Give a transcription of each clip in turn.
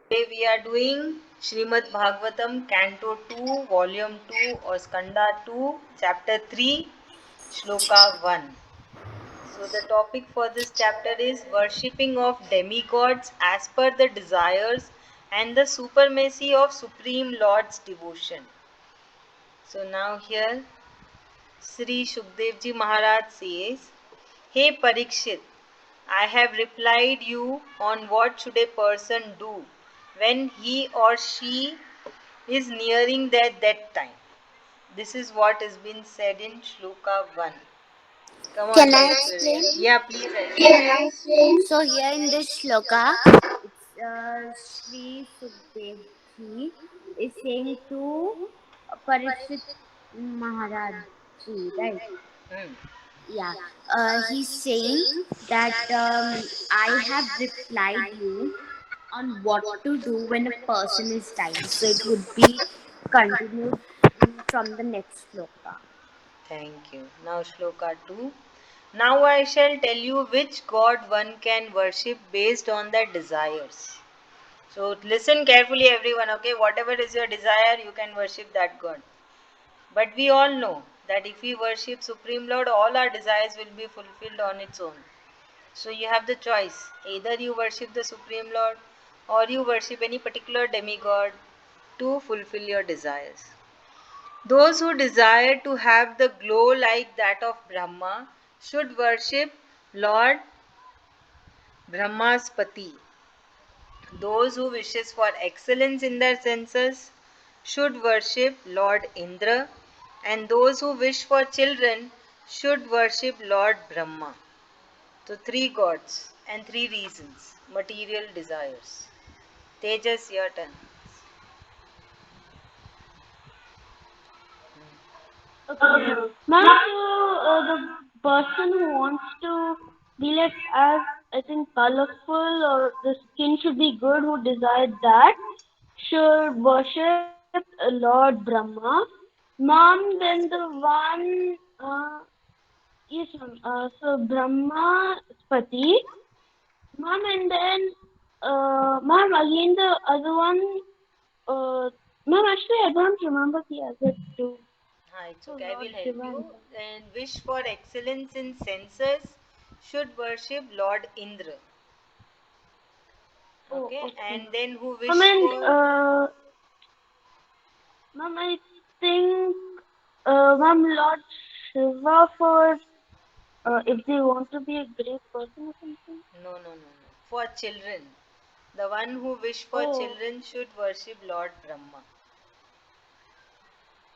Today we are doing Srimad Bhagwatam, canto 2, volume 2 or skanda2, chapter 3, shloka 1. So the topic for this chapter is worshipping of demigods as per the desires and the supremacy of Supreme Lord's devotion. So now here Sri Shukdev Ji Maharaj says, Hey Parikshit, I have replied you on what should a person do when he or she is nearing their death time. This is what has been said in Shloka 1. Come on, Can I Aishwarya. explain? Yeah, please, Aishwarya. So here in this shloka, it's Sri Sukdev ji is saying to Parikshit Maharaj ji, right? Hmm. Yeah. He's saying that I have replied you on what to do when a person is dying. So it would be continued from the next shloka. Thank you. Now, Shloka 2. Now I shall tell you which god one can worship based on their desires. So, listen carefully, everyone, okay? Whatever is your desire, you can worship that god. But we all know that if we worship Supreme Lord, all our desires will be fulfilled on its own. So you have the choice. Either you worship the Supreme Lord or you worship any particular demigod to fulfill your desires. Those who desire to have the glow like that of Brahma should worship Lord Brahma's Pati. Those who wishes for excellence in their senses should worship Lord Indra, and those who wish for children should worship Lord Brahma. So three gods and three reasons, material desires. Tejas, your turn. Okay. Ma'am, so the person who wants to be like as I think colorful or the skin should be good who desires that should worship Lord Brahma. Ma'am, then the one yes ma'am. So Brahma Pati. Ma'am, and then ma'am again the other one ma'am actually I don't remember the other two. It's So okay, I Lord will help Shiva and you. And wish for excellence in senses should worship Lord Indra. oh, Okay, okay, and ma'am. then who Ma'am, wish and for ma'am, I think ma'am, Lord Shiva for if they want to be a great person or something. no, for children. The one who wish for Oh, children should worship Lord Brahma.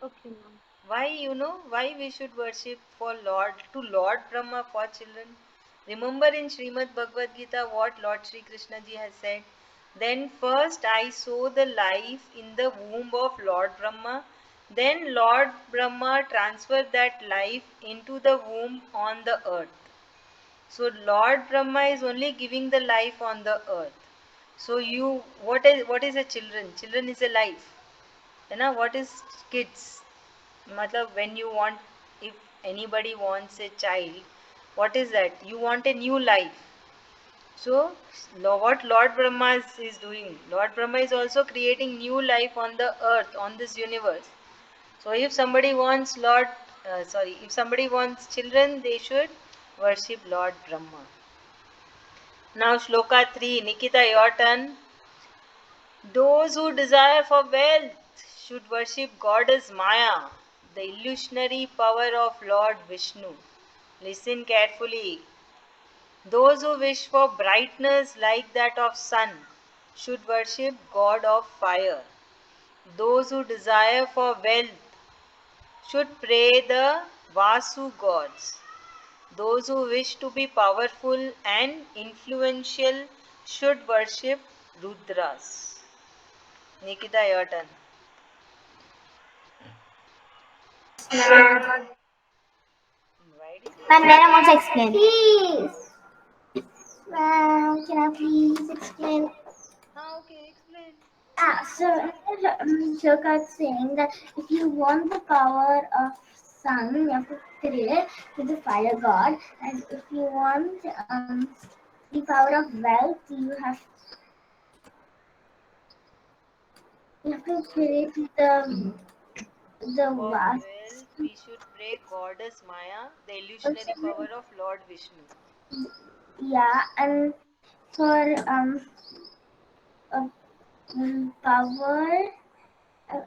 okay, ma'am. Why, why we should worship for Lord Brahma for children? Remember in Srimad Bhagavad Gita what Lord Sri Krishna ji has said? Then first I saw the life in the womb of Lord Brahma. Then Lord Brahma transferred that life into the womb on the earth. So Lord Brahma is only giving the life on the earth. So what is a children? Children is a life. What is kids? Matlab, when you want, if anybody wants a child, what is that? You want a new life. So, what Lord Brahma is doing, Lord Brahma is also creating new life on the earth, on this universe. So, if somebody wants if somebody wants children, they should worship Lord Brahma. Now, Shloka 3, Nikita, your turn. Those who desire for wealth should worship goddess Maya, the illusionary power of Lord Vishnu. Listen carefully. Those who wish for brightness like that of sun should worship god of fire. Those who desire for wealth should pray the Vasu gods. Those who wish to be powerful and influential should worship Rudras. Nikita, your turn. Why did you Ma'am, say can I also that? explain? Please. Ma'am, can I please explain? Okay, explain. Shloka is saying that if you want the power of sun, you have to pray to the fire god, and if you want the power of wealth, you have You have to pray to the For vast. wealth, we should pray Goddess Maya, the illusionary power of Lord Vishnu. Yeah, and for uh, power uh,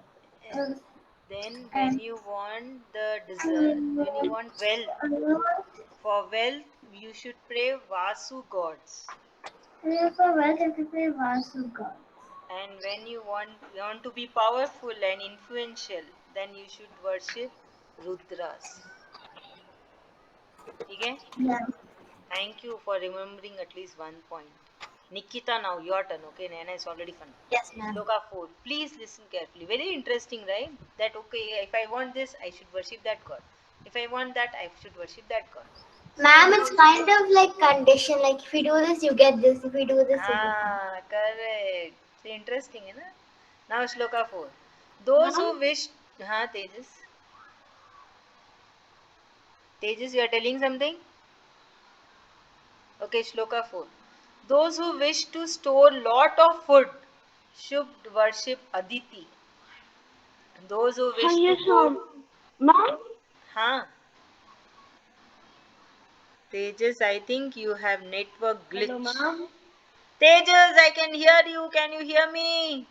And uh, then, when and you want when you want wealth, for wealth, you should pray Vasu gods. for wealth, you have to pray Vasu God. And when you want to be powerful and influential, then you should worship Rudras. Okay? Yeah. Thank you for remembering at least one point. Nikita, now your turn. Okay, Nana is already fun. Yes, ma'am. Shloka 4. Please listen carefully. Very interesting, right? That okay, if I want this, I should worship that god. If I want that, I should worship that god. So Ma'am, now it's kind of like condition. Like if you do this, you get this. If you do this, you get this. correct. So interesting, है ना? Now Shloka 4. Those Ma'am, who wish, Tejas. Tejas, you are telling something? Okay, Shloka 4. Those who wish to store lot of food should worship Aditi. Those who wish to yes, go, ma'am. huh? Tejas, I think you have network Hello, glitch. ma'am. Tejas, I can hear you. Can you hear me?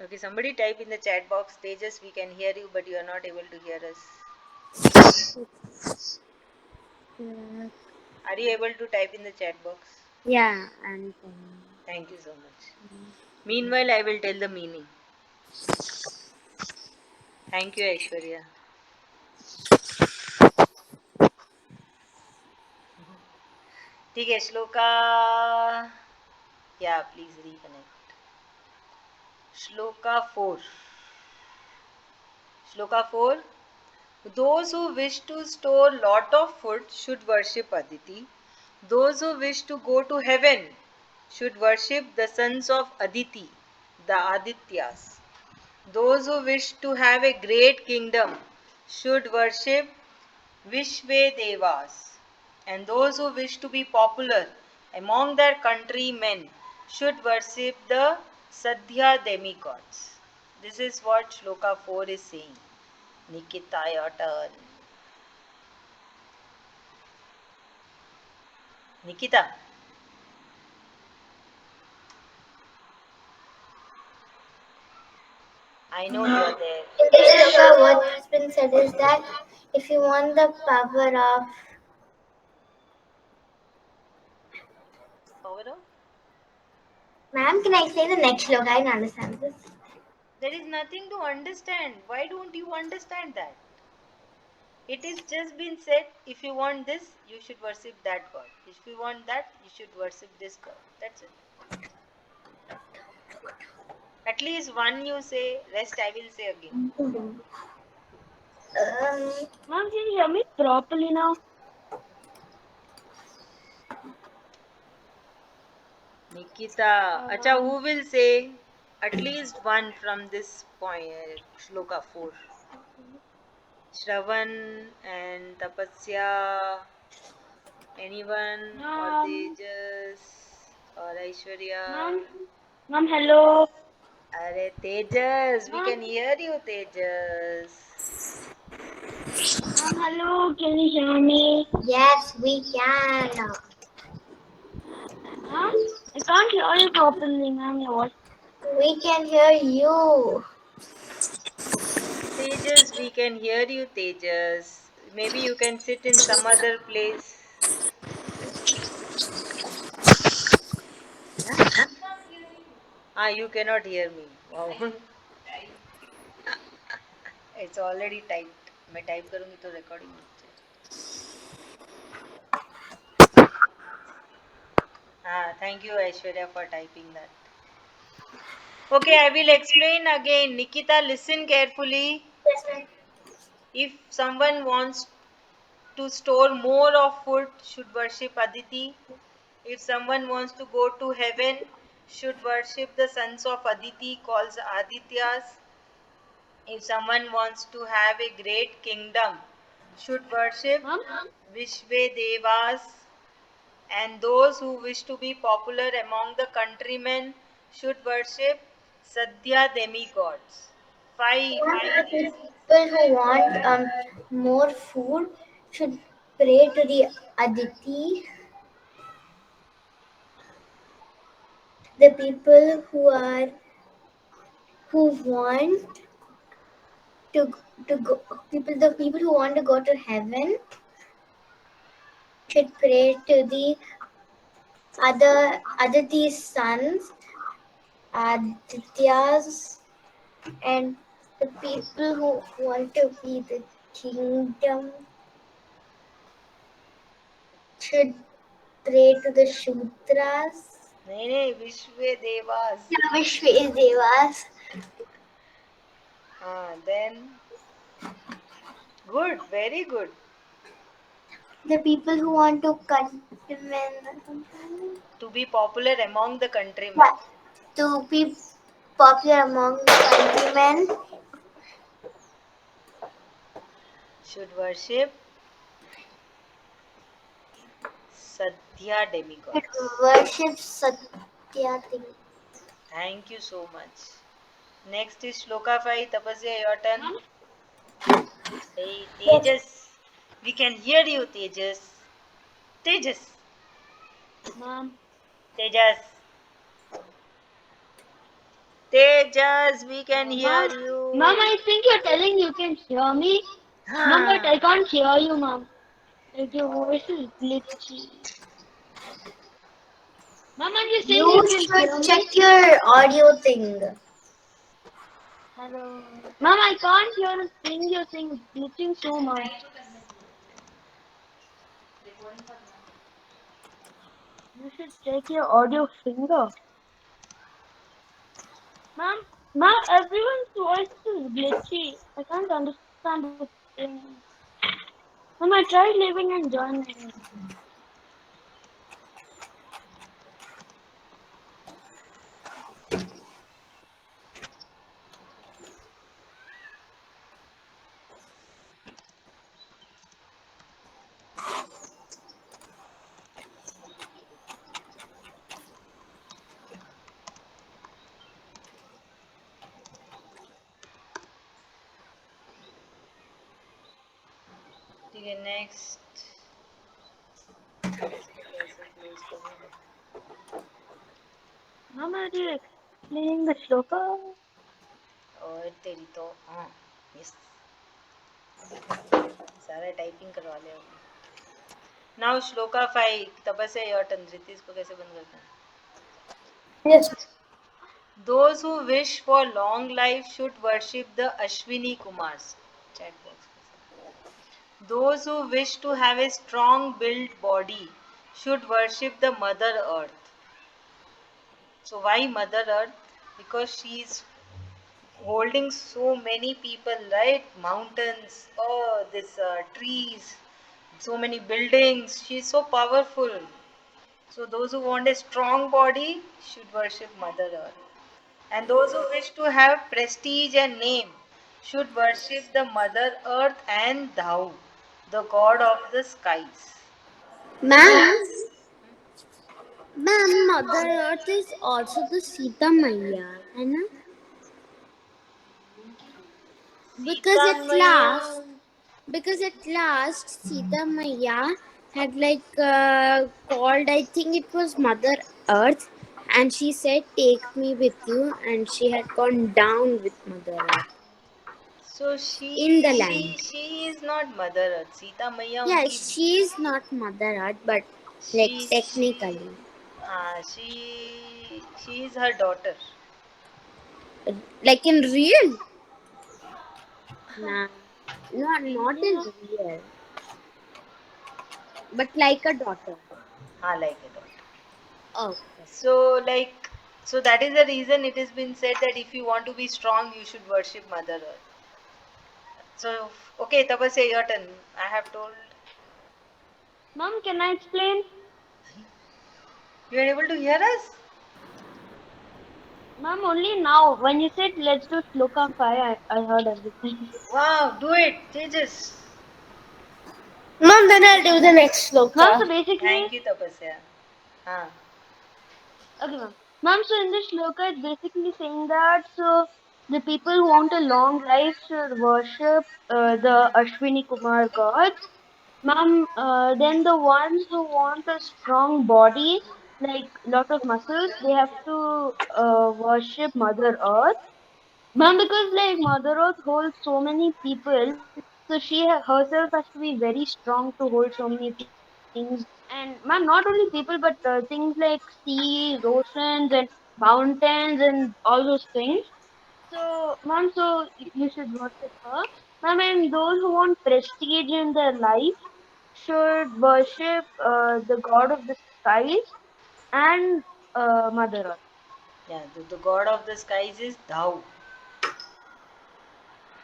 Okay, somebody type in the chat box. Tejas, we can hear you, but you are not able to hear us. Are you able to type in the chat box? Yeah, and Thank you so much. Meanwhile, I will tell the meaning. Thank you, Aishwarya. ठीक है श्लोका या please reconnect. Shloka 4. Shloka 4. Those who wish to store lot of food should worship Aditi. Those who wish to go to heaven should worship the sons of Aditi, the Adityas. Those who wish to have a great kingdom should worship Vishvedevas. And those who wish to be popular among their countrymen should worship the Sadhya demigods. This is what Shloka 4 is saying. Nikita, your turn. Nikita. I know you are there. in this sloka, what has been said is that if you want the power of, Power of? ma'am, can I say the next sloka? I don't understand this. There is nothing to understand. Why don't you understand that? It is just been said, if you want this, you should worship that god. If you want that, you should worship this god. That's it. At least one you say, rest I will say again. Ma'am, can you hear me properly now? Nikita. Acha, who will say at least one from this point, Shloka 4? Shravan and Tapasya. Anyone? Or Ma'am, Tejas? Or Aishwarya? ma'am, ma'am, hello. Arey Tejas, we Ma'am, can hear you, Tejas. ma'am, hello. Can you hear me? Yes, we can. Ma'am, I can't hear you properly, ma'am. Your voice. We can hear you. Tejas, we can hear you, Tejas. Maybe you can sit in some other place. Huh? You cannot hear me. Wow. It's already typed. मैं type करूँगी तो recording रुक जाए. Thank you, Aishwarya, for typing that. Okay, I will explain again. Nikita, listen carefully. Yes, ma'am. If someone wants to store more of food, should worship Aditi. If someone wants to go to heaven, should worship the sons of Aditi, called Adityas. If someone wants to have a great kingdom, should worship Ma'am, Vishvedevas. And those who wish to be popular among the countrymen should worship Sadhya demigods. Five The reasons. people who want more food should pray to the Aditi. The people who want to to go people the people who want to go to heaven should pray to the Aditi's sons, Aditya's, and the people who want to be the kingdom should pray to the Shudras. नहीं नहीं विश्वे Dewas. Yeah, Vishwa Devas. Then good, very good. The people who want to To be popular among the countrymen yeah, to be popular among the countrymen should worship Sadhya should demigods. worship Satya thing. Thank you so much. Next is Shloka 5. Tapasya, your turn. Hey, Yes. Tejas. We can hear you, Tejas. Tejas. Mom. Tejas. Tejas, we can hear Mom. you. Mom, I think you're telling you can hear me. Mom, but Huh. I can't hear you, Mom. Like your voice is glitchy. Mom, are you saying you You can should hear check me? your audio thing. Hello. Mom, I can't hear a thing you're saying. It's glitching so much. You should check your audio finger. Mom, Mom, everyone's voice is glitchy. I can't understand a thing. Mom, I tried leaving and joining. ठीक है next इसको कैसे close करूँ Mom, are you explaining the shloka? और तेरी तो हाँ yes सारा टाइपिंग करवा ले नाउ श्लोका 5 तपस्या योर टर्न धृति इसको कैसे बंद करते हैं Yes. those who wish for long life should worship the Ashwini Kumars chat box those who wish to have a strong built body should worship the mother earth so why mother earth because she is holding so many people right mountains oh this trees so many buildings she is so powerful so those who want a strong body should worship mother earth and those who wish to have prestige and name should worship the mother earth and thou the god of the skies Ma'am, ma'am, Mother Earth is also the Sita Maya, है ना? Because sita maya at last Sita Maya had called, I think it was Mother Earth, and she said, "Take me with you," and she had gone down with Mother Earth so in the she land. she is not mother earth sita maya Yeah, unki she is not Mother Earth, but she technically, she is her daughter. like in real, nah, not in Yeah. real, but like a daughter. Like a daughter. Oh, So like so that is the reason it has been said that if you want to be strong, you should worship Mother Earth. So okay, Tapasya, your turn. I have told Mom, can I explain? you are able to hear us. Mom, only now. When you said let's do shloka 5, I heard everything. Wow, do it, Tejas. Mom, then I'll do the next Ma'am, so sloka. basically, Thank you, Tapasya. Huh. okay, ma'am. Ma'am, so in this shloka, it's basically saying that so the people who want a long life should worship the Ashwini Kumar gods. Ma'am, then the ones who want a strong body, like lot of muscles, they have to worship Mother Earth. Ma'am, because like Mother Earth holds so many people, so she herself has to be very strong to hold so many things. And ma'am, not only people, but things like seas, oceans, and mountains, and all those things. So, ma'am, so you should worship her. Ma'am, and those who want prestige in their life should worship the god of the skies and Mother Earth. Yeah, the god of the skies is thou.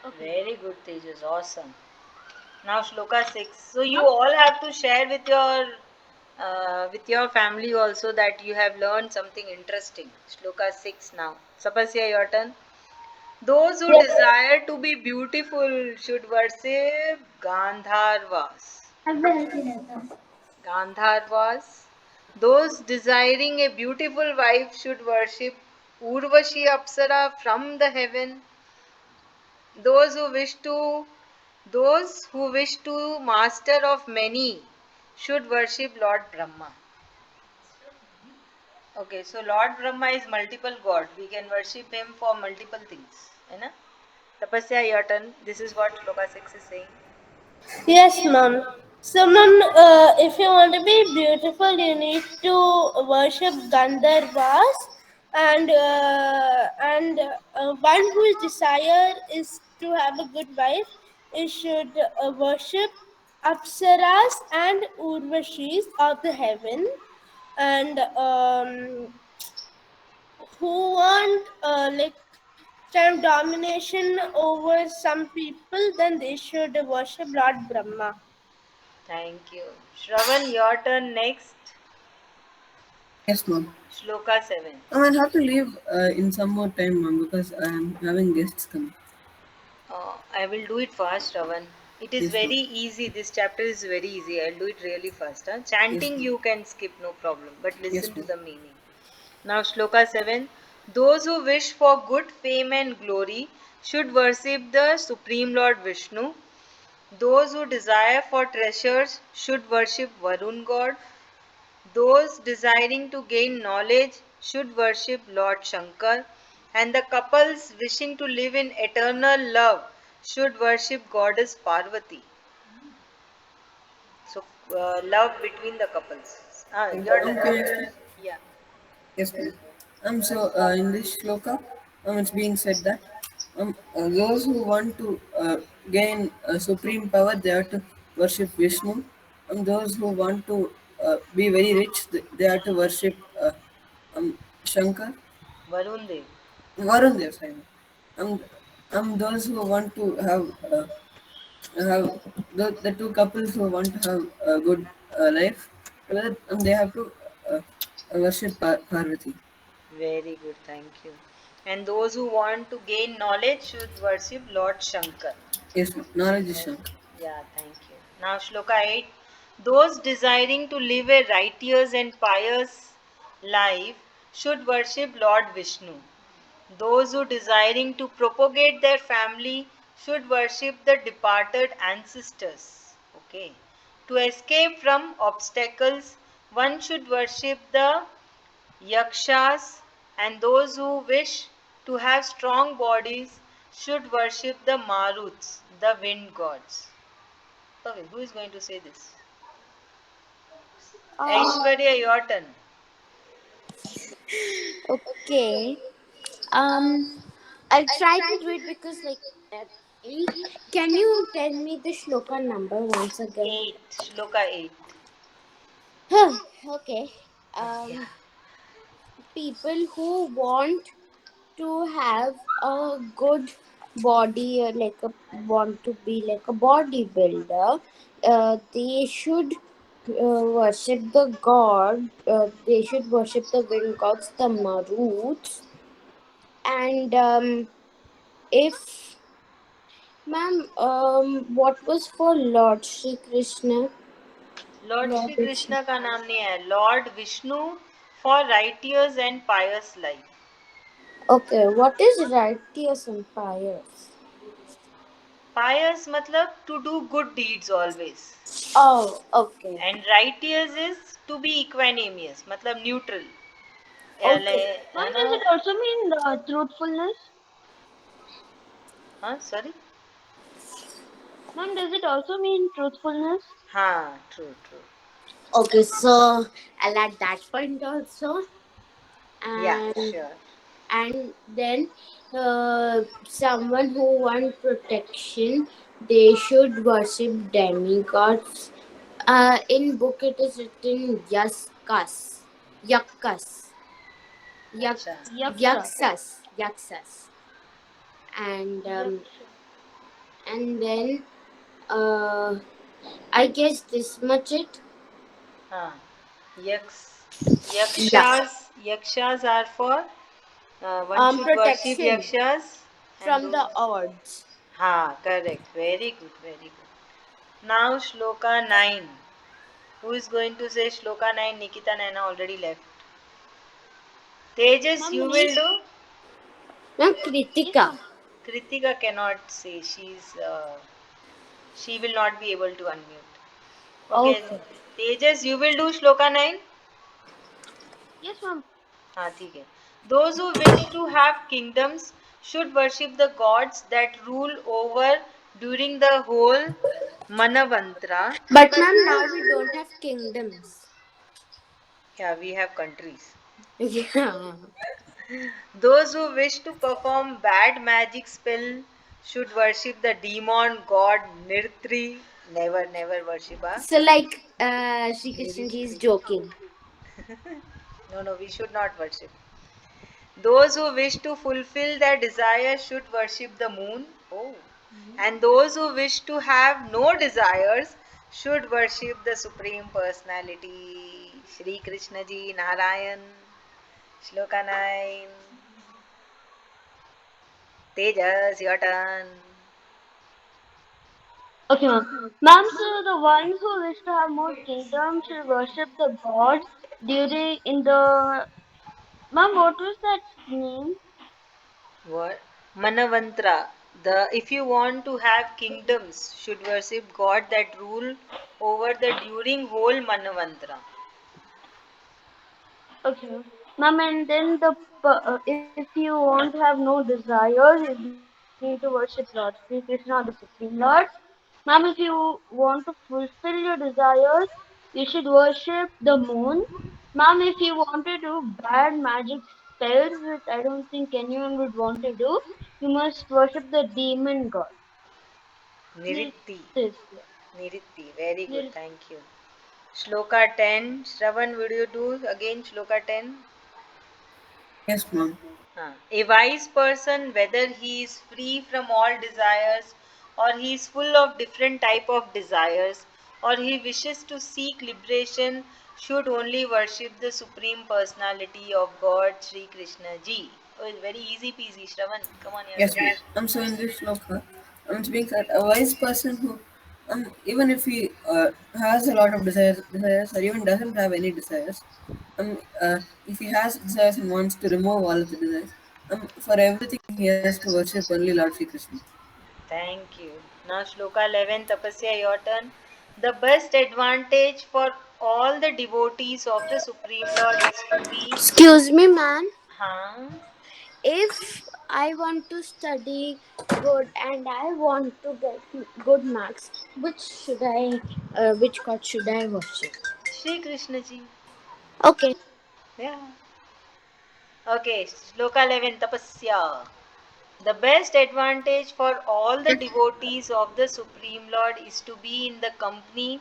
Okay. Very good, Tejas. Awesome. Now shloka 6. So you all have to share with your family also that you have learned something interesting. Shloka 6 now. Sapasya, your turn. Those who desire to be beautiful should worship Gandharvas. Gandharvas. Those desiring a beautiful wife should worship Urvashi Apsara from the heaven. Those who wish to those who wish to master of many should worship Lord Brahma. Okay, so Lord Brahma is multiple god. We can worship him for multiple things. है ना? Tapasya, your turn. This is what Shloka 6 is saying. Yes, mom. So, mom, if you want to be beautiful, you need to worship Gandharvas, and one whose desire is to have a good wife, you should worship Apsaras and Urvashis of the heaven, and who want some domination over some people, then they should worship Lord Brahma. Thank you. Shravan, your turn next. Yes, ma'am. Shloka 7. I'll have to leave in some more time, ma'am, because I'm having guests coming. I will do it fast, Ravan. It is Yes, very ma'am. easy. This chapter is very easy. I'll do it really fast. Huh? Yes, Chanting ma'am. you can skip, no problem. But Yes, listen to ma'am. the meaning. Now, Shloka 7. Those who wish for good fame and glory should worship the Supreme Lord Vishnu. Those who desire for treasures should worship Varun God. Those desiring to gain knowledge should worship Lord Shankar, and the couples wishing to live in eternal love should worship Goddess Parvati. So, love between the couples. Ah, your turn. Can I explain? Yeah. Yes, ma'am. In this shloka, it's being said that those who want to gain supreme power, they have to worship Vishnu. Those who want to be very rich, they have to worship Shankar. Varun Dev. Varun Dev, sorry. Um, those who want to have the two couples who want to have a good life, they have to uh, worship Parvati. Very good, thank you. And those who want to gain knowledge should worship Lord Shankar. Yes, ma'am. Knowledge is Very, Shankar. yeah, thank you. Now, Shloka 8. Those desiring to live a righteous and pious life should worship Lord Vishnu. Those who desiring to propagate their family should worship the departed ancestors. Okay. To escape from obstacles, one should worship the yakshas, and those who wish to have strong bodies should worship the maruts, the wind gods. Okay, who is going to say this? Aishwarya, your turn. Okay. Um, I'll try to do it because like at 8. Can you tell me the shloka number once again? 8. Shloka 8. Okay. Yeah. People who want to have a good body, or like a want to be like a bodybuilder, they should worship the god. They should worship the wind gods, the Maruts, and if Ma'am, what was for Lord Shri Krishna? Lord Lord Shri Vishnu. Krishna का नाम नहीं है, Lord Vishnu for righteous and pious life. Okay, what is righteous and pious? Pious मतलब to do good deeds always, Oh, okay. And righteous is to be equanimous मतलब neutral. Okay. है Ma'am, ना. does it also mean truthfulness? हाँ sorry. Ma'am, does it also mean truthfulness? हाँ true true. Okay, so I'll add that point also. या And sure. then someone who want protection, they should worship demigods. In book it is written Yaskas, Yakkas, Yak, अच्छा. Yaksha. Yaksas, and Yaksha. then uh, I guess this much it. हाँ. यक्ष. Yeah. Yakshas are for one should worship Protection yakshas and from the those. odds. हाँ correct, very good, very good. Now shloka 9. Who is going to say shloka 9? Nikita Naina already left. Tejas, Ma'am, you me? will do. Ma'am Yes, Kritika. ma'am. Kritika cannot say, she will not be able to unmute. Okay, Okay. Tejas, you will do shloka 9. Yes, ma'am. हाँ ठीक है. Those who wish to have kingdoms should worship the gods that rule over during the whole Manavantra. But ma'am, now we don't have kingdoms. Yeah, we have countries. Yeah. Those who wish to perform bad magic spell should worship the demon god Nirtri. Never, never worship a So like Shri Krishna ji is Niritri. joking. No, no, we should not worship. Those who wish to fulfill their desire should worship the moon. Oh. And those who wish to have no desires should worship the Supreme Personality. Shri Krishna Ji Narayan. Shloka 9. Tejas, your turn. Okay, ma'am. Ma'am, so the ones who wish to have more kingdoms should worship the gods during in the. Ma'am, what was that name? What? Manavantra. The if you want to have kingdoms, should worship God that rule over the during whole Manavantra. Okay, ma'am, and then if you want to have no desires, you need to worship Lord Sri Krishna, the Supreme Lord. Ma'am, if you want to fulfill your desires, you should worship the moon. Ma'am, if you want to do bad magic spells, which I don't think anyone would want to do, you must worship the demon god. Niritti. Nirtis. Niritti. Very good. Nirtis. Thank you. Shloka 10. Shravan, would you do again Shloka 10? Yes, ma'am. A wise person, whether he is free from all desires, or he is full of different type of desires, or he wishes to seek liberation, should only worship the Supreme Personality of God, Sri Krishna Ji. Oh, it's very easy peasy, Shravan. Come on, your Yes, turn. ma'am. So in this shloka, it's being said a wise person who, even if he has a lot of desires, or even doesn't have any desires, if he has desires and wants to remove all of the desires, for everything he has to worship only Lord Shri Krishna. Thank you. Now, Shloka 11, Tapasya, your turn. The best advantage for all the devotees of the Supreme Lord is to be. Excuse me, ma'am. Huh? If I want to study good and I want to get good marks, which god should I worship? Shri Krishna Ji. Okay. Yeah. Okay, Shloka 11, Tapasya. The best advantage for all the devotees of the Supreme Lord is to be in the company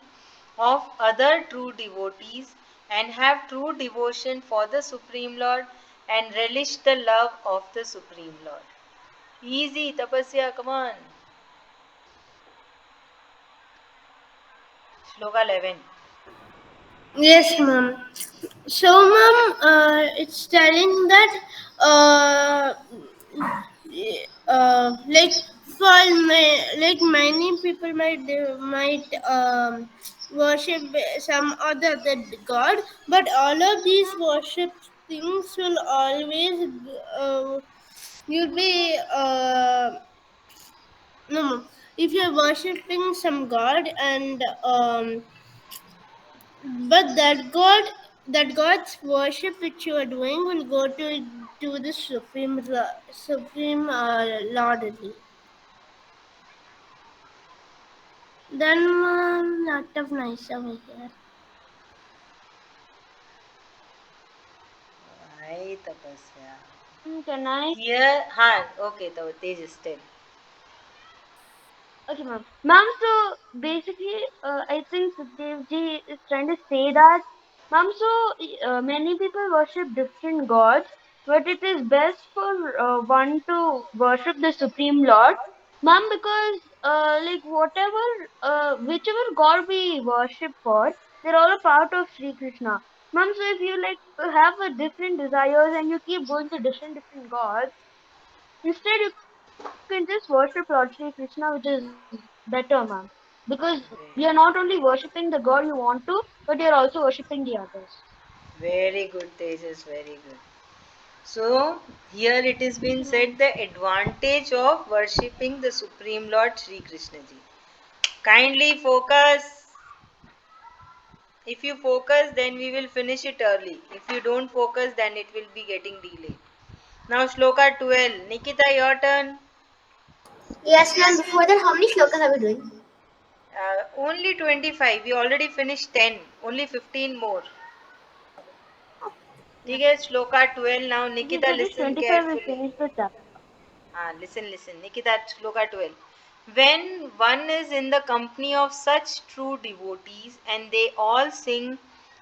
of other true devotees and have true devotion for the Supreme Lord and relish the love of the Supreme Lord. Easy, Tapasya, come on. Shloka 11. Yes, ma'am. So, ma'am, it's telling that uh, like for like many people might worship some other god, but all of these worship things will always you'll be no, no. If you're worshipping some god and but that god's worship which you are doing will go to the supreme lord only. Then lot of nice over here. Why tapasya? Can I? Here, okay, Tejas, tell. Okay, ma'am. Ma'am, so basically, I think Sukhdev ji is trying to say that, ma'am, so many people worship different gods, but it is best for one to worship the Supreme Lord, ma'am, because like whatever, whichever god we worship for, they're all a part of Sri Krishna. Ma'am, so if you like have a different desires and you keep going to different gods, instead you can just worship Lord Shri Krishna, which is better, ma'am. Because you're not only worshipping the God you want to, but you're also worshipping the others. Very good, Tejas, very good. So, here it is Thank you, been ma'am. said the advantage of worshipping the Supreme Lord Sri Krishna Ji. Kindly focus. If you focus, then we will finish it early. If you don't focus, then it will be getting delayed. Now, Shloka 12. Nikita, your turn. Yes, ma'am. Before that, how many shlokas are we doing? Only 25. We already finished 10. Only 15 more. ठीक है, Shloka 12 now. If you Nikita, finish listen 25, we carefully. finish the chapter. Listen. Nikita, Shloka 12. When one is in the company of such true devotees and they all sing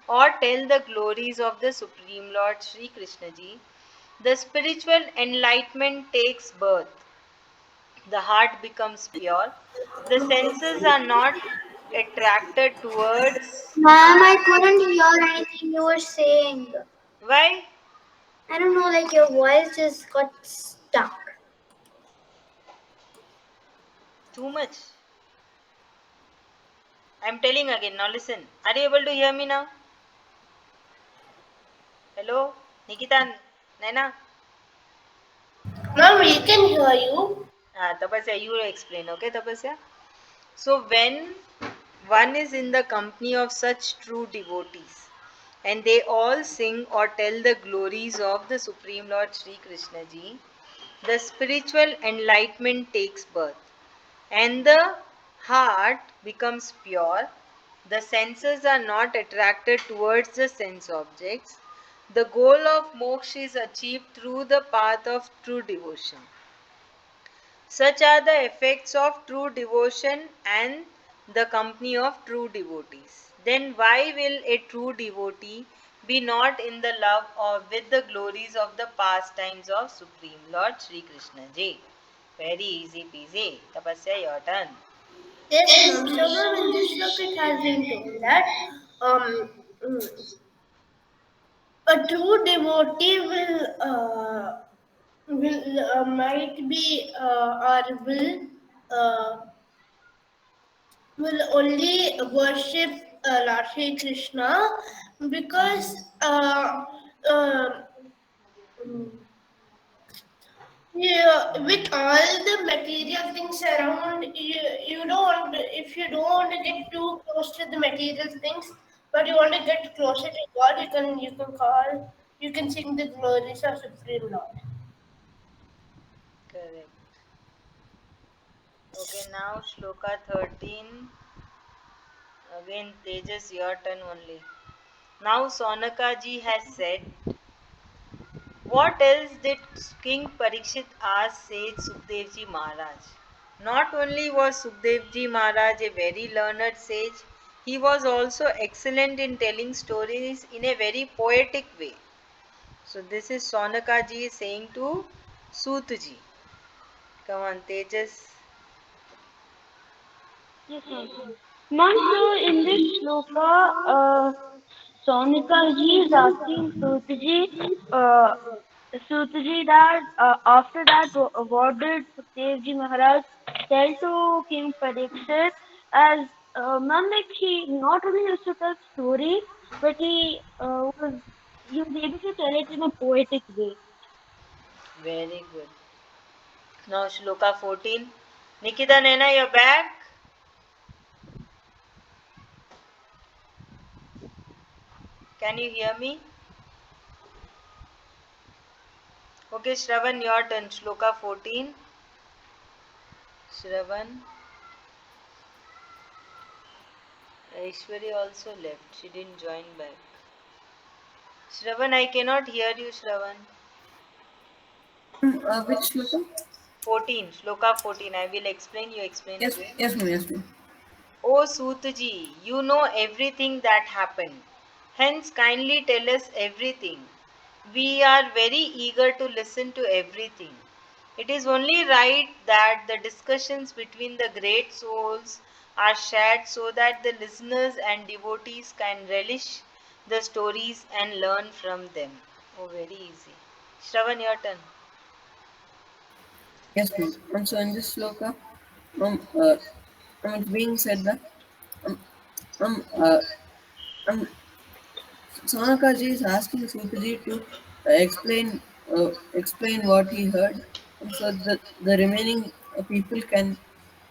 or tell the glories of the Supreme Lord Sri Krishna Ji, the spiritual enlightenment takes birth. The heart becomes pure. The senses are not attracted towards. Ma'am, I couldn't hear anything you were saying. Why? I don't know, like your voice just got stuck. Too much. I'm telling again. Now listen. Are you able to hear me now? Hello? Nikita? Naina? Now we can hear you. Tapasya, you will explain, okay, Tapasya? So, when one is in the company of such true devotees and they all sing or tell the glories of the Supreme Lord Sri Krishna Ji, the spiritual enlightenment takes birth and the heart becomes pure. The senses are not attracted towards the sense objects. The goal of moksha is achieved through the path of true devotion. Such are the effects of true devotion and the company of true devotees. Then why will a true devotee be not in the love or with the glories of the pastimes of Supreme Lord Sri Krishna Ji? Very easy peasy. Tapasya, your turn. Yes, ma'am. So, ma'am, in this book it has been told that um, mm, a true devotee will might be or will only worship Lord Shri Krishna because uh, mm, yeah, with all the material things around, you don't want if you don't want to get too close to the material things, but you want to get closer to God, you can sing the glories of Supreme Lord. Correct. Okay, now Shloka 13. Again, Tejas, your turn only. Now Sonaka ji has said, what else did King Parikshit ask sage Sukdev ji Maharaj? Not only was Sukdev ji Maharaj a very learned sage, he was also excellent in telling stories in a very poetic way. So this is Sonaka ji saying to Sut ji. Come on, Tejas. Yes, ma'am. Ma'am, so in this shloka, Sonika ji is asking Sut ji, Sutaji that after that, what did Sukhdev Maharaj tell to King Pariksit? As ma'am, like he not only used to tell stories, but he was able to tell it in a poetic way. Very good. Now Shloka 14. Nikita Nena, you're back? Can you hear me? Okay, Shravan, your turn. Shloka 14. Shravan. Aishwarya also left. She didn't join back. Shravan, I cannot hear you, Shravan. Which shloka? 14. Shloka 14. I will explain. You explain Yes, again. yes, ma'am, yes, ma'am. O Sutaji, you know everything that happened. Hence, kindly tell us everything. We are very eager to listen to everything. It is only right that the discussions between the great souls are shared so that the listeners and devotees can relish the stories and learn from them. Oh, very easy. Shravan, your turn. Yes, ma'am. So in this shloka, um, uh, it's being said that um, um, uh, um, Sonakaji is asking Sutaji to explain what he heard, so that the remaining people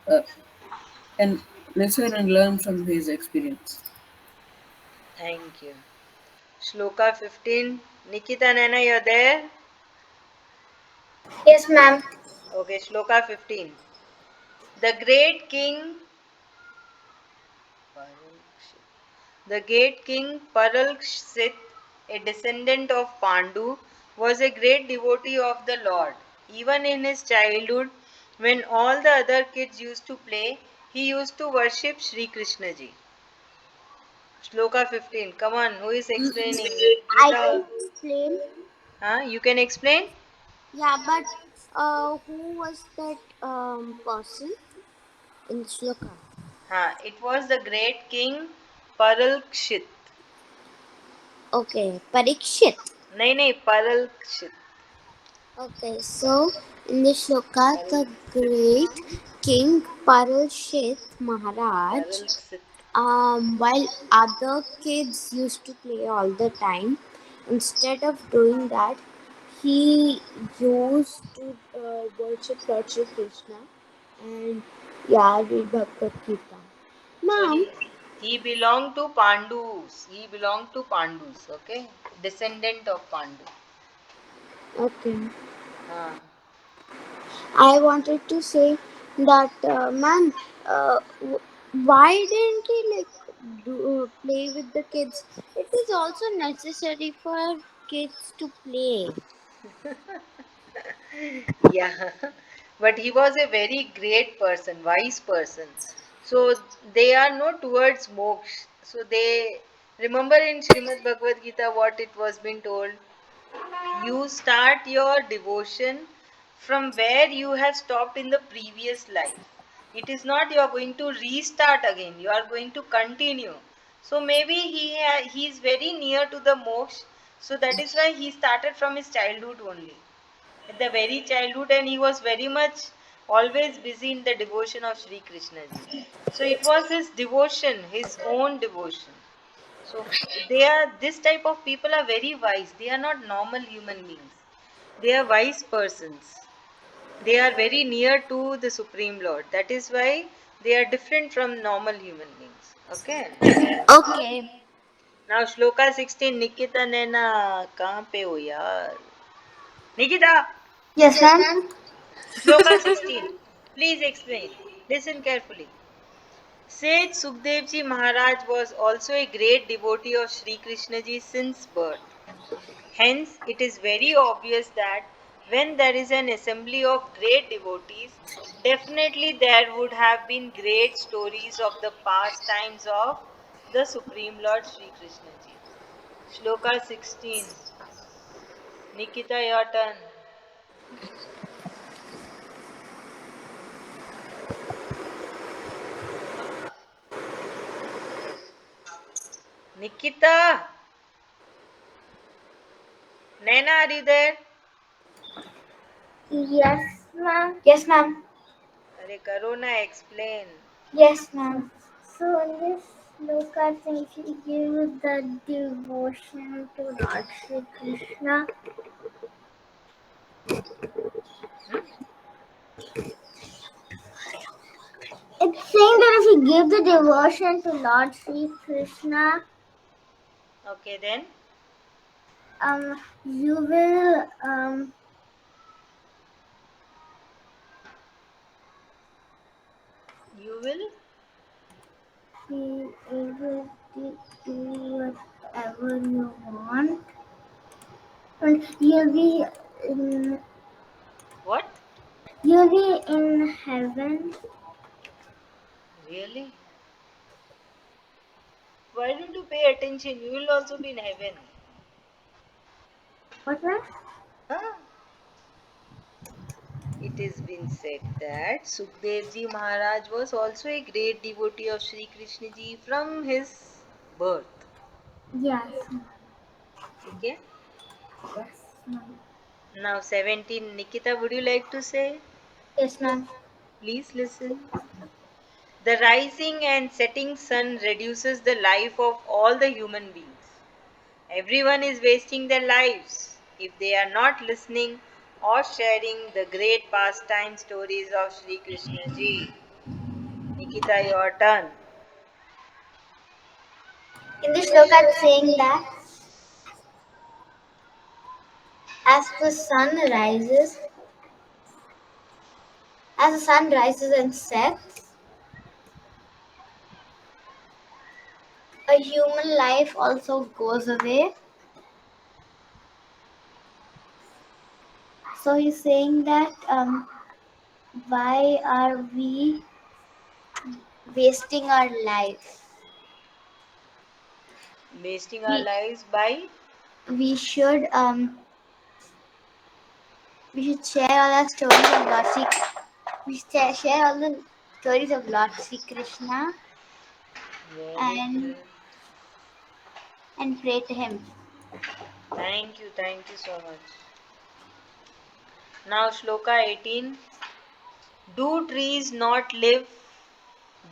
uh, can listen and learn from his experience. Thank you. Shloka 15. Nikita Nana, you're there? Yes, ma'am. Okay, Shloka 15. The great king, the great king Paralkshit, a descendant of Pandu, was a great devotee of the Lord. Even in his childhood, when all the other kids used to play, he used to worship Sri Krishna ji. Shloka 15. Come on, who is explaining? I Nikita. can explain. Huh? You can explain? Yeah, but who was that person in the shloka? Huh. It was the great king Paralkshit. Okay, Parikshit. नहीं नहीं Paralkshit. Okay, so in the shloka, the Paralkshit. great king Parikshit Maharaj, Paralkshit. while other kids used to play all the time, instead of doing that, he used to worship Lord Shri Krishna and yeah, read Bhagavad Gita. So Mom, he belonged to Pandus. He belonged to Pandus. Okay, descendant of Pandu. okay. हाँ. I wanted to say that, man, why didn't he play with the kids? It is also necessary for kids to play. Yeah, but he was a very great person, wise person. So they are not towards moksha. So they remember in Srimad Bhagavad Gita what it was been told. You start your devotion from where you have stopped in the previous life. It is not you are going to restart again. You are going to continue. So maybe he is very near to the moksha. So that is why he started from his childhood only at the very childhood, and he was very much always busy in the devotion of Sri Krishna ji. So it was his devotion, his own devotion. So they are this type of people are very wise. They are not normal human beings. They are wise persons. They are very near to the Supreme Lord. That is why they are different from normal human beings. Okay. Okay. Now Shloka 16. Nikita Nena, कहाँ पे हो यार? Nikita. Yes, ma'am. Shloka 16. Please explain. Listen carefully. Sage Sukdev Ji Maharaj was also a great devotee of Sri Krishna Ji since birth. Hence, it is very obvious that when there is an assembly of great devotees, definitely there would have been great stories of the past times of the Supreme Lord Sri Krishna Ji. Shloka 16. Nikita, your turn. Nikita! Naina, are you there? Yes, ma'am. Yes, ma'am. अरे करो ना explain. Yes, ma'am. So in this sloka, if you give the devotion to Lord Shri Krishna, Hmm? it's saying that if you give the devotion to Lord Shri Krishna, Okay, then you will you will. be able to do whatever you want, and What? you'll be in heaven. Really? Why don't you pay attention? You will also be in heaven. What's that? Huh? It has been said that Sukdev ji Maharaj was also a great devotee of Sri Krishna ji from his birth. Yes. Okay? Yes, ma'am. Now 17. Nikita, would you like to say? Yes, ma'am. Please listen. The rising and setting sun reduces the life of all the human beings. Everyone is wasting their lives if they are not listening or sharing the great pastime stories of Sri Krishna ji. Nikita, your turn. In this sloka, it's saying that as the sun rises, as the sun rises and sets, a human life also goes away. So he's saying that why are we wasting our life? Wasting our We lives by. we should um we should share all our stories of Lord Sri. We share all the stories of Lord Sri Krishna Very and good. pray to him. Thank you so much. Now, Shloka 18. Do trees not live?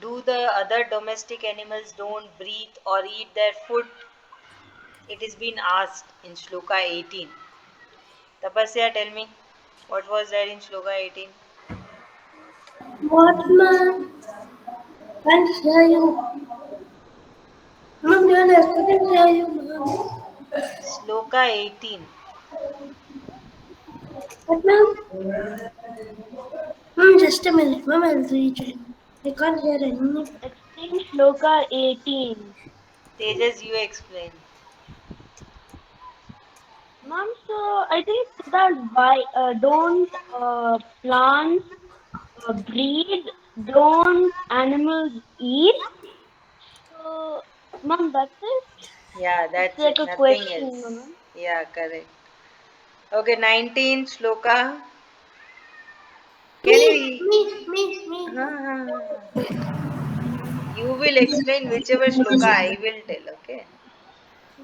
Do the other domestic animals don't breathe or eat their food? It is being asked in Shloka 18. Tapasya, tell me, what was there in Shloka 18? What, ma'am? Can't hear you. Ma'am, I couldn't hear you, ma'am. Shloka 18. What, ma'am? Ma'am, just a minute, ma'am. I'll reach it. I can't hear anything. Explain Shloka 18. Tejas, you explain. Mom, so I think that why don't plants breed, don't animals eat? So, Mom, that's it. Yeah, It's that's like it. a Nothing question, else. Mom. Yeah, correct. Okay, 19 Shloka. Can Me, you. me, me, me. You will explain whichever shloka I will tell, okay?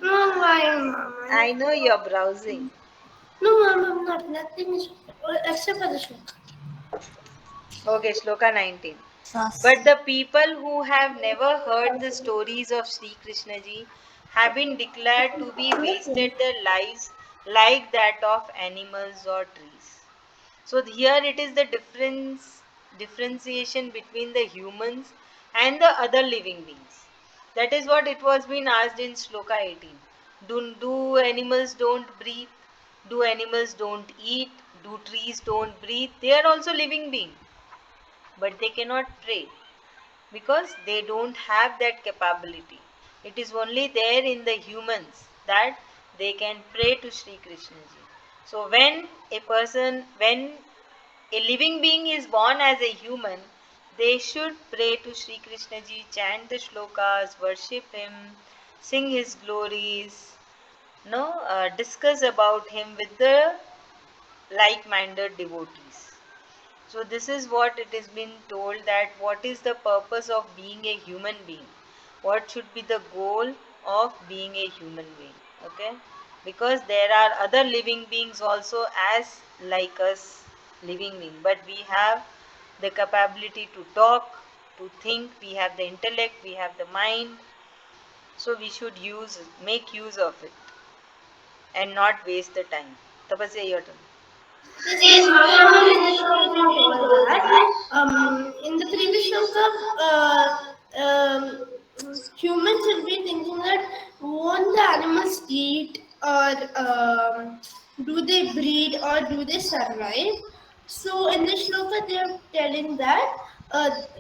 Ma'am, why, ma'am? I know you're browsing. No, ma'am, I'm not. Nothing is except for the shloka. Okay, shloka 19. But the people who have never heard the stories of Sri Krishna ji have been declared to be wasted their lives like that of animals or trees. So here it is the differentiation between the humans and the other living beings. That is what it was being asked in Shloka 18. Do animals don't breathe? Do animals don't eat? Do trees don't breathe? They are also living beings, but they cannot pray because they don't have that capability. It is only there in the humans that they can pray to Sri Krishna ji. So when a living being is born as a human, they should pray to Sri Krishna ji, chant the shlokas, worship him, sing his glories, no, discuss about him with the like-minded devotees. So this is what it has been told, that what is the purpose of being a human being? What should be the goal of being a human being? Okay? Because there are other living beings also as like us. living being, but we have the capability to talk, to think, we have the intellect, we have the mind, so we should make use of it and not waste the time. Tapasya, your turn. Yes, ma'am. Ma'am, in this shloka told that in the previous shloka, humans will be thinking that won't the animals eat or do they breed or do they survive? So in this shloka, they are telling that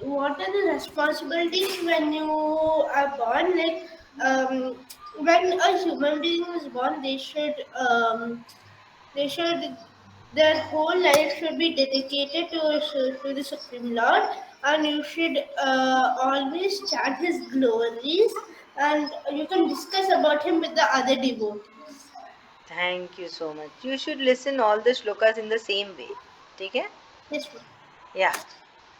what are the responsibilities when you are born? Like when a human being is born, they should their whole life should be dedicated to the Supreme Lord, and you should always chant His glories, and you can discuss about Him with the other devotees. Thank you so much. You should listen all the shlokas in the same way. Okay? Yes, ma'am. Yeah.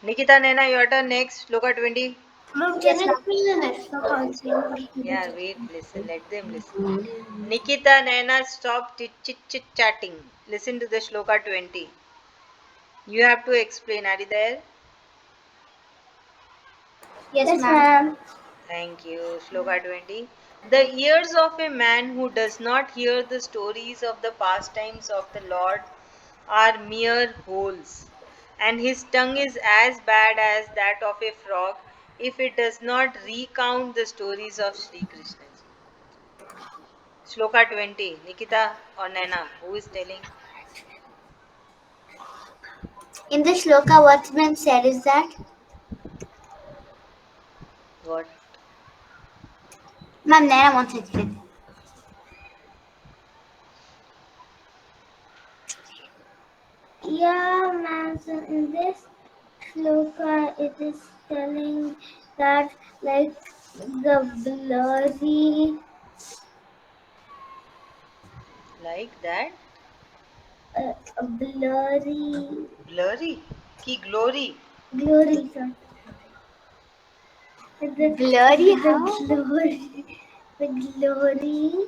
Nikita Nena, your turn next. Shloka 20. Ma'am, can Yes, you ma'am. explain the next shloka also? Yeah, wait, listen. Let them listen. Nikita Nena, stop chit chatting. Listen to the Shloka 20. You have to explain. Are you there? Yes, Yes, ma'am. ma'am. Thank you. Shloka 20. The ears of a man who does not hear the stories of the pastimes of the Lord are mere holes, and his tongue is as bad as that of a frog if it does not recount the stories of Sri Krishna. Shloka 20. Nikita or Naina, who is telling? In the shloka, what's been said is that, What? ma'am, Naina wants to explain. Yeah, ma'am. So in this shloka, it is telling that like the Like that? blurry Blurry? Ki glory? glory, sorry. Blurry how? The glory.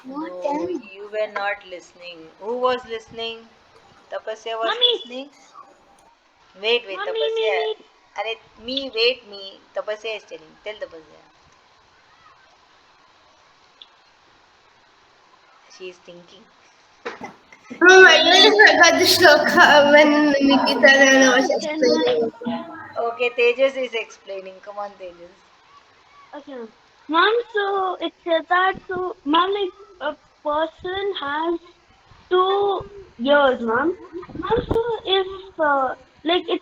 What No, then? you were not listening. Who was listening? Tapasya was Mummy, listening? Wait, mummy, Tapasya. me. Wait, me. Tapasya is telling. Tell Tapasya. She is thinking. I really forgot the shloka when Nikita Nana was Can I? explaining. Okay, Tejas is explaining. Come on, Tejas. Okay, ma'am. So it says that ma'am, like a person has 2 years, ma'am. Ma'am, so if like it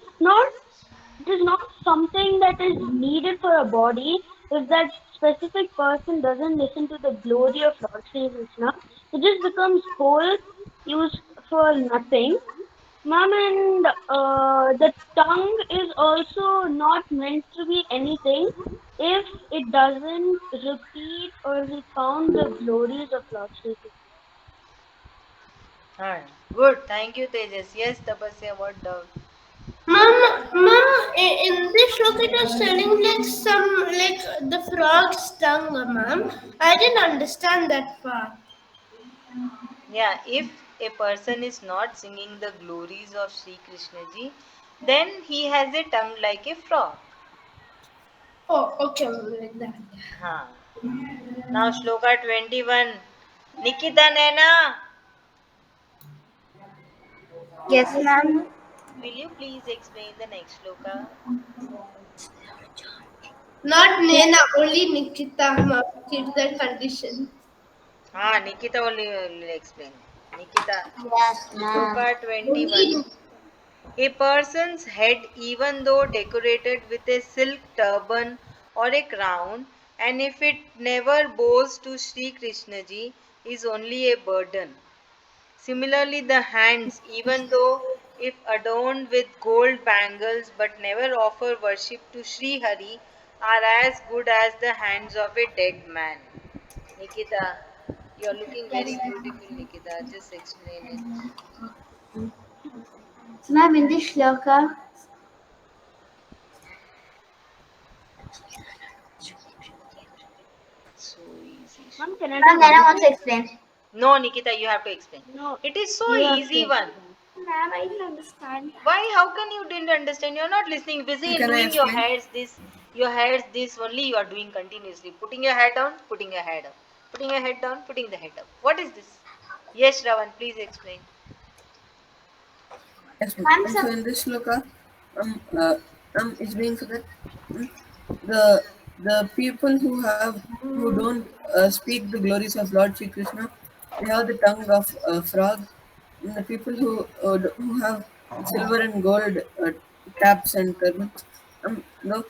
is not something that is needed for a body. If that specific person doesn't listen to the glory of Lord Sri Krishna, it just becomes whole, used for nothing. Ma'am, and the tongue is also not meant to be anything if it doesn't repeat or recount the glories of Lord Sri Krishna. Hi. Good. Thank you, Tejas. Yes, Tapasya, what doubt? Mom, in this shloka it was telling like the frog's tongue, ma'am. I didn't understand that part. Yeah, if a person is not singing the glories of Sri Krishna ji, then he has a tongue like a frog. Oh, okay, ma'am, like that. Huh. Now Shloka 21. Nikita Nena, Yes, ma'am. will you please explain the next Shloka? Not Yes, Nena, only Nikita, ma'am. Keep that condition. Ah, Nikita only will explain. Nikita, yes, ma'am. Shloka 21. Only A person's head, even though decorated with a silk turban or a crown, and if it never bows to Sri Krishna ji, is only a burden. Similarly, the hands, even though if adorned with gold bangles but never offer worship to Sri Hari, are as good as the hands of a dead man. Nikita, you are looking very Yes, beautiful, Nikita. Just explain it. so, ma'am, in this shloka, So easy, Ma'am, can I Shloka. ma'am, take Naina one? wants to explain. No, Nikita, you have to explain. No, It is so you have to easy one. explain. Ma'am, I didn't understand. Why? How can you didn't understand? You're not listening. Busy in Can I doing your explain? heads this, your heads this only. You are doing continuously. Putting your head down, putting your head up, putting your head down, putting the head up. What is this? Yes, Ravan, please explain. Yes, ma'am. Ma'am, So some in this shloka, it's being said that um, the people who don't speak the glories of Lord Shri Krishna, they have the tongue of a frog. And the people who have silver and gold caps and turbans, no,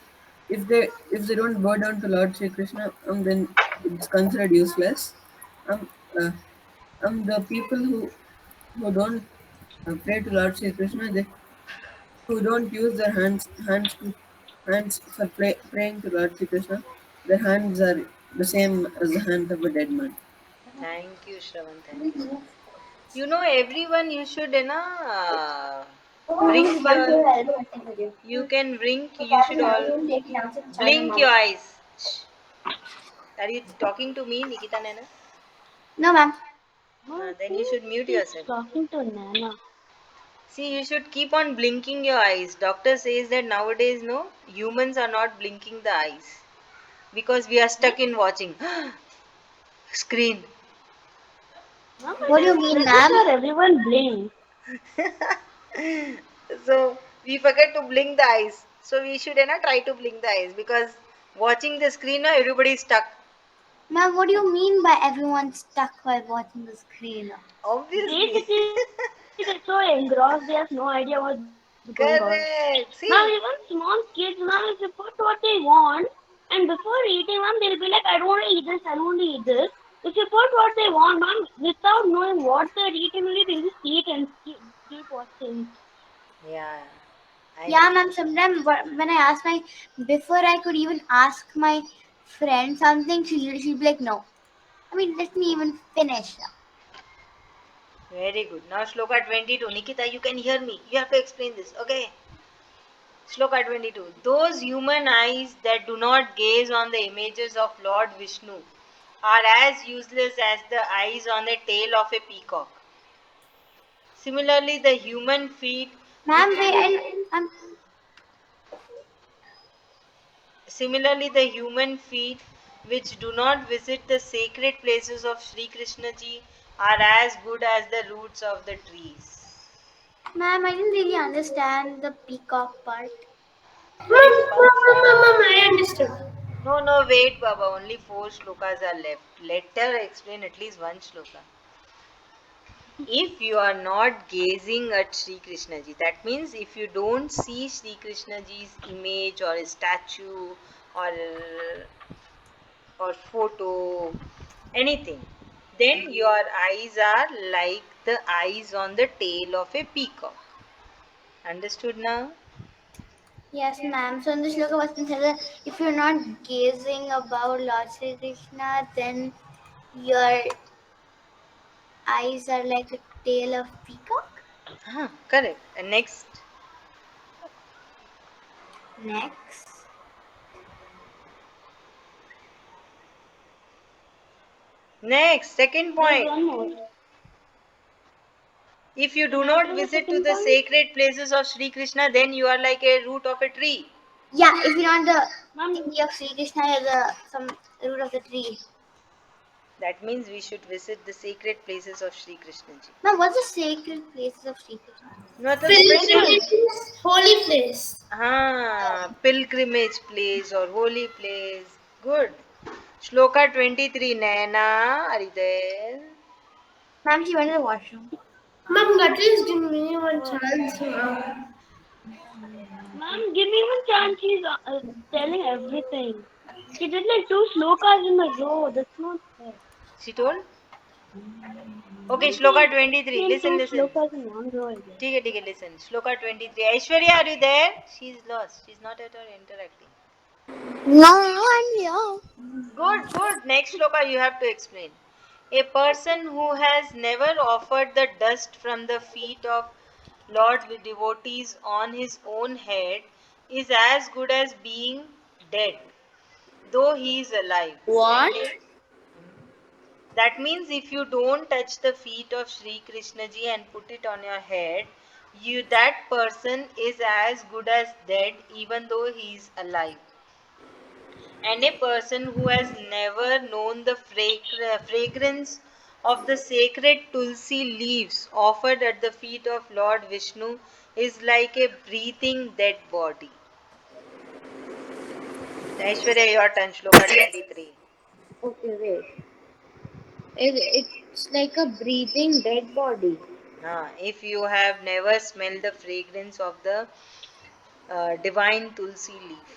if they don't bow down to Lord Shri Krishna, then it's considered useless. Um, uh, the people who don't pray to Lord Shri Krishna, they who don't use their hands for praying to Lord Shri Krishna, their hands are the same as the hands of a dead man. Thank you, Shravan. Thank you so much. You know, everyone, you should, blink your. You can blink. You should all blink your eyes. Shh. Are you talking to me, Nikita Nana? no, ma'am. No, I Then you think should mute she's yourself. talking to Nana. See, you should keep on blinking your eyes. Doctor says that nowadays, no, humans are not blinking the eyes because we are Huh? stuck in watching screen. Mom, What I do you think mean, pretty ma'am? sure everyone blinks. So we forget to blink the eyes. So we should, try to blink the eyes because watching the screen, now everybody is stuck. Ma'am, what do you mean by everyone stuck while watching the screen? Obviously. Basically, they're so engrossed, they have no idea what's going on. Ma'am, even Correct. small See, kids, ma'am, if you put what they want, and before eating, ma'am, they'll be like, I don't want to eat this, I don't want to eat this. If you put what they want, ma'am, without knowing what they're eating, only they'll just eat and keep watching. yeah, I know. Yeah, ma'am. Sometimes when I ask my, before I could even ask my friend something, she'll be like, no. I mean, let me even finish. Very good. Now Shloka 22. Nikita, you can hear me. You have to explain this. Okay. Shloka 22. Those human eyes that do not gaze on the images of Lord Vishnu are as useless as the eyes on the tail of a peacock. Similarly, the human feet which Ma'am, wait, and Similarly, the human feet which do not visit the sacred places of Sri Krishna ji are as good as the roots of the trees. ma'am, I didn't really understand the peacock part. Wait, Baba. I understood. No, no, wait, Baba. Only four shlokas are left. Let her explain at least one shloka. If you are not gazing at Sri Krishna ji, that means if you don't see Sri Krishna ji's image or a statue or photo, anything, then your eyes are like the eyes on the tail of a peacock. Understood now? Yes, ma'am. So in the shloka was said that if you're not gazing about Lord Sri Krishna, then your eyes are like a tail of peacock. Correct. And next, Next. second There's point. one more. If you And do after not the visit to second the point, sacred places of Sri Krishna, then you are like a root of a tree. Yeah, if you're not the ma'am, thinking of Sri Krishna, you're the some root of the tree. That means we should visit the sacred places of Sri Krishna ji. Now, what's the sacred places of Sri Krishna? मतलब special, Pilgrimage, holy place. pilgrimage place or holy place. Good. Shloka 23, Naina, are you there? Ma'am, she went to the washroom. Mom, at least give me one chance. Mom. ma'am, give me one chance. She's telling everything. She did like two slokas in a row. That's not fair. She told? Okay, Ma'am, Shloka she's 23. saying Listen, two listen. slokas in one row, I guess. ठीक है listen. Shloka 23. Aishwarya, are you there? She's lost. She's not at all interacting. No, I'm here. Good, good. Next shloka you have to explain. A person who has never offered the dust from the feet of Lord devotees on his own head is as good as being dead, though he is alive. What? That means if you don't touch the feet of Sri Krishna ji and put it on your head, that person is as good as dead even though he is alive. And a person who has never known the fragrance of the sacred tulsi leaves offered at the feet of Lord Vishnu is like a breathing dead body. Aishwarya, your turn, Shloka 23. Okay, wait. It's like a breathing dead body. If you have never smelled the fragrance of the divine tulsi leaves.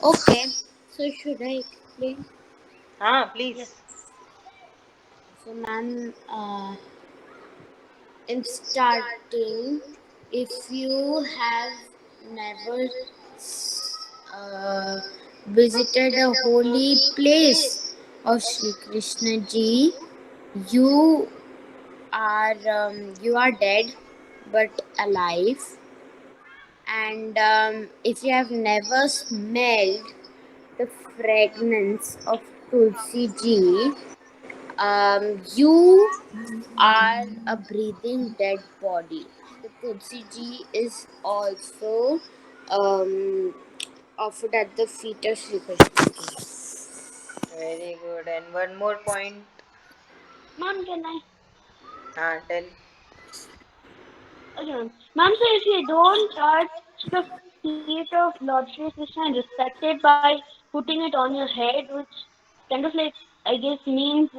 Okay, so should I explain? Yes. Please. So, ma'am, in starting, if you have never uh, visited a holy place of Shri Krishna ji, you you are dead but alive. And if you have never smelled the fragrance of Tulsi ji, you are a breathing dead body. The Tulsi ji is also um, offered at the feet of Sri Krishna. Very good. And one more point. Ma'am, can I? Tell. Okay, ma'am. Ma'am, so if you don't touch the feet of Lord Sri Krishna and respect it by putting it on your head, which kind of like, I guess, means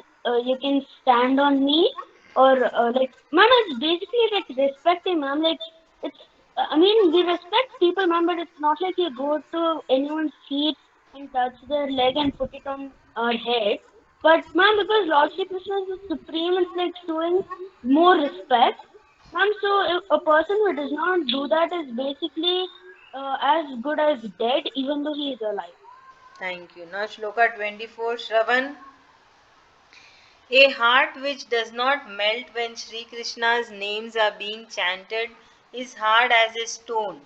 you can stand on me, or like, ma'am, it's basically like respecting, ma'am. Like, it's, I mean, we respect people, ma'am, but it's not like you go to anyone's feet and touch their leg and put it on our head. But, ma'am, because Lord Sri Krishna is the supreme, it's like showing more respect. Ma'am, so a person who does not do that is basically as good as dead, even though he is alive. Thank you. Now, Shloka 24, Shravan. A heart which does not melt when Sri Krishna's names are being chanted is hard as a stone.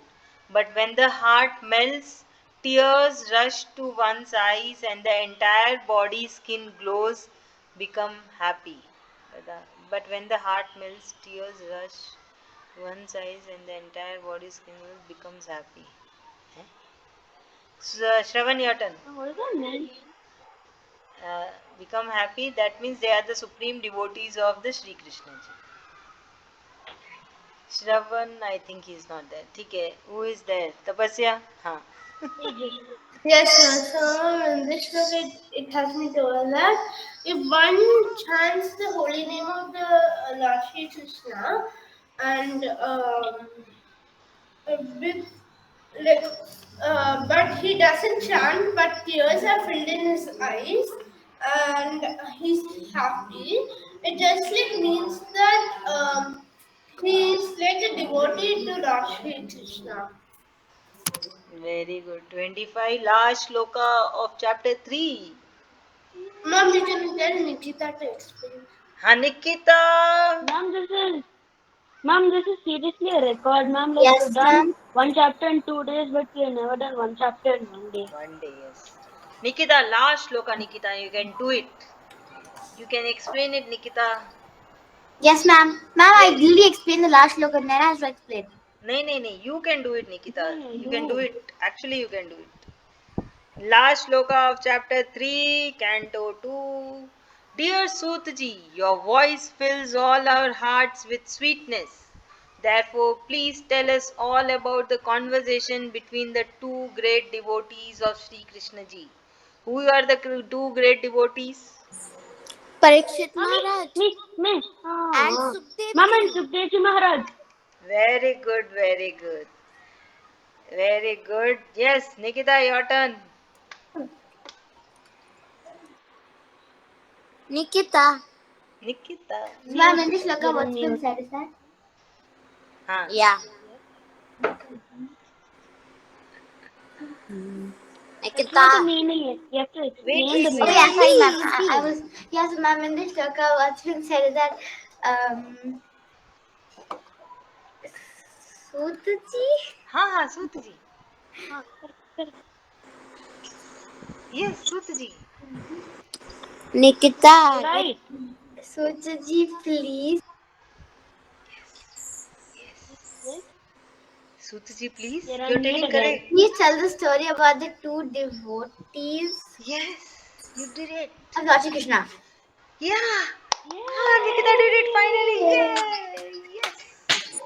But when the heart melts, tears rush to one's eyes and the entire body skin glows, become happy. But when the heart melts, tears rush to one's eyes and the entire body skin becomes happy. Eh? So, Shravan, your turn. What does that mean? uh, become happy, that means they are the supreme devotees of the Sri Krishna ji. Shravan, I think he is not there. ठीक है, who is there? Tapasya? हाँ. Ages. Yes, sir. So in this book, it has me told that if one chants the holy name of the Lord Shri Krishna and with like, but he doesn't chant, but tears are filled in his eyes, and he's happy. It just like means that he's like a devotee to Lord Shri Krishna. Very good. 25, last shloka of chapter 3. Mom, you can tell Nikita to explain. Hanikita! Ma'am, this is seriously a record, ma'am. Like we've Yes, done ma'am. one chapter in 2 days, but we have never done one chapter in one day. One day, yes. Nikita, last shloka, Nikita, you can do it. You can explain it, Nikita. Yes, ma'am. Ma'am, I Yes. really explained the last look and then I have to explain. No, no, no. You can do it, Nikita. Yeah, You can do you. it. Actually, you can do it. Last shloka of chapter 3, canto 2. Dear Sutji, your voice fills all our hearts with sweetness. Therefore, please tell us all about the conversation between the two great devotees of Sri Krishna ji. Who are the two great devotees? Parikshit Mommy, Maharaj me. and Mama Sukhdev and ji. Sukhdevji Maharaj. Very good, very good. Very good. Yes, Nikita, your turn. Nikita. Nikita. Ma'am, Mute. in this look, You're on what's been mute. said is that? Huh. Yeah. Yep. That's not the Nikita. meaning. You have to Wait, explain the wait, Oh wait. yeah, meaning. sorry ma'am. Please, I please. was yes ma'am. In this look, what's been said is that Sutaji. हाँ हाँ सूत जी. हाँ, correct. Yes, Sutji. Nikita, Right. Suchaji, please. Yes. Yes. Sutji, please. You're You're on mute telling again. correct. Please tell the story about the two devotees Yes, you did it. of Lord Shri Krishna. Yeah. Ah, Nikita did it finally. Yay! Yay. Yes.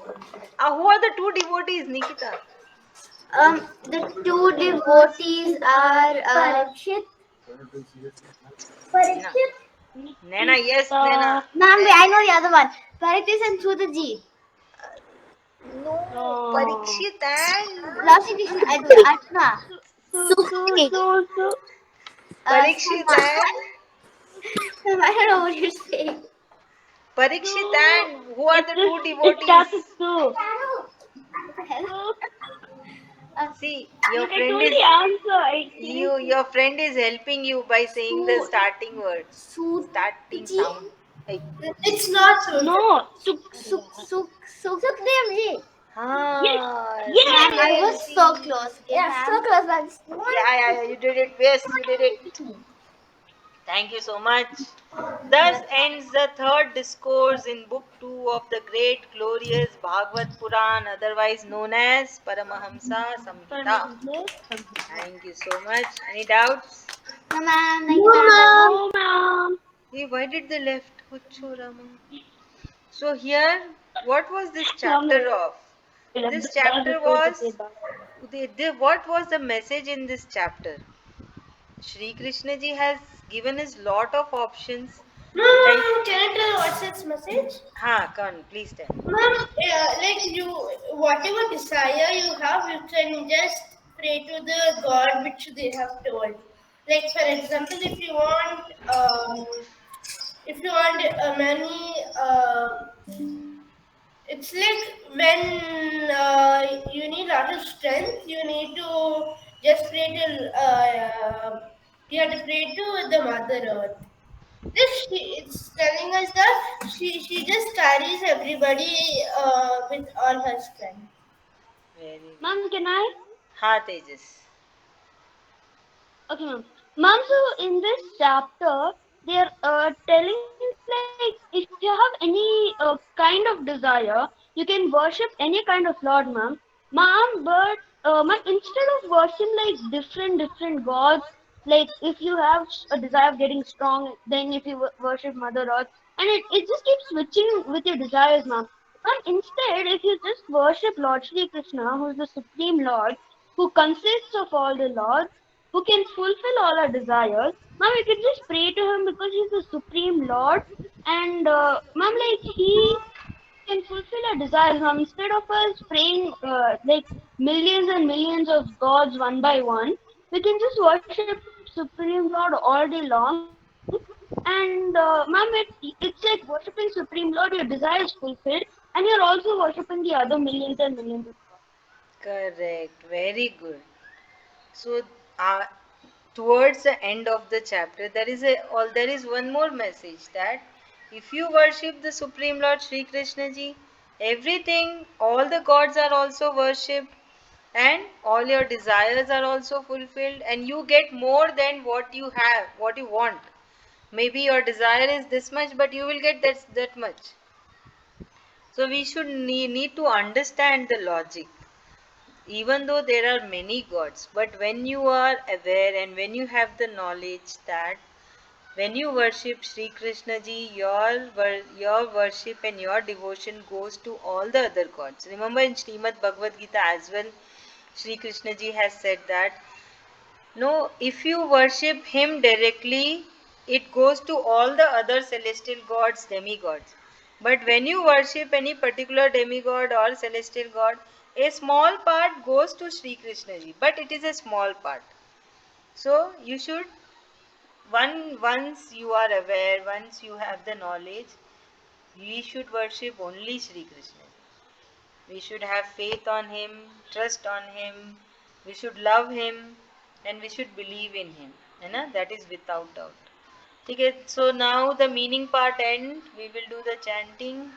Who are the two devotees, Nikita? The two devotees are Parikshit. Nena. Nena, yes, Nena. Ma'am, I know the other one. Parikshit and Sutaji. No, No. Parikshit and Lord Shri Krishna, Atma. Sukrit. So. Parikshit Sama. and I don't know what you're saying. Parikshit and who are It's the this. two It's devotees? chapter 2. What the hell? So, See, look, I told the answer. I seriously. your friend is helping you by saying the Su starting word, starting Sutaji. sound. Like, It's not true. No. Sukdev ji. Yes. Ma'am, I Yay! was see. so close. Okay, Yeah, ma'am. so close, but Yeah, you did it. Yes, you did it. Thank you so much. Thus ends the third discourse in Book 2 of the great glorious Bhagwat Puran, otherwise known as Paramahamsa Samhita. Thank you so much. Any doubts? No, ma'am. Thank you, no, ma'am. ma'am. No, ma'am. Hey, why did they left? Hucho Rama. So here, what was this Ma'am, chapter of? they left This the class chapter before to say was, bye. what was the message in this chapter? Shri Krishna ji has given us lot of options. No, no, Like, no. Can I tell what's its message? come on, please tell. Ma'am, like you, whatever desire you have, you can just pray to the God which they have told. Like for example, if you want money, it's like when you need a lot of strength, you need to just pray to you have to pray to the Mother Earth. It's telling us that she just carries everybody with all her strength. Very good. Ma'am, can I? Ha, Tejas. Okay, ma'am. Ma'am, so in this chapter, they're telling like if you have any kind of desire, you can worship any kind of Lord, ma'am. Ma'am, but ma'am, instead of worshiping like different gods, like if you have a desire of getting strong, then if you worship Mother Earth, and it just keeps switching with your desires, ma'am. Ma'am, instead, if you just worship Lord Shri Krishna, who is the Supreme Lord, who consists of all the lords, who can fulfill all our desires. Ma'am, we can just pray to him because he's the supreme Lord, and ma'am, like he can fulfill our desires. Ma'am, instead of us praying like millions and millions of gods one by one, we can just worship Supreme Lord all day long. And ma'am, it's like worshiping Supreme Lord. Your desire is fulfilled, and you're also worshiping the other millions and millions of gods. Correct. Very good. So, uh, towards the end of the chapter, there is one more message that if you worship the Supreme Lord Sri Krishna ji, everything, all the gods are also worshipped, and all your desires are also fulfilled, and you get more than what you have, what you want. Maybe your desire is this much, but you will get that much. So we should need to understand the logic. Even though there are many gods, but when you are aware and when you have the knowledge that when you worship Sri Krishna ji, your worship and your devotion goes to all the other gods. Remember in Srimad Bhagavad Gita as well, Sri Krishna ji has said that no, if you worship him directly, it goes to all the other celestial gods, demigods. But when you worship any particular demigod or celestial god, a small part goes to Sri Krishna ji, but it is a small part. So you should once you are aware, once you have the knowledge, we should worship only Sri Krishna. We should have faith on him, trust on him, we should love him, and we should believe in him. That is without doubt. Okay, so now the meaning part end, we will do the chanting.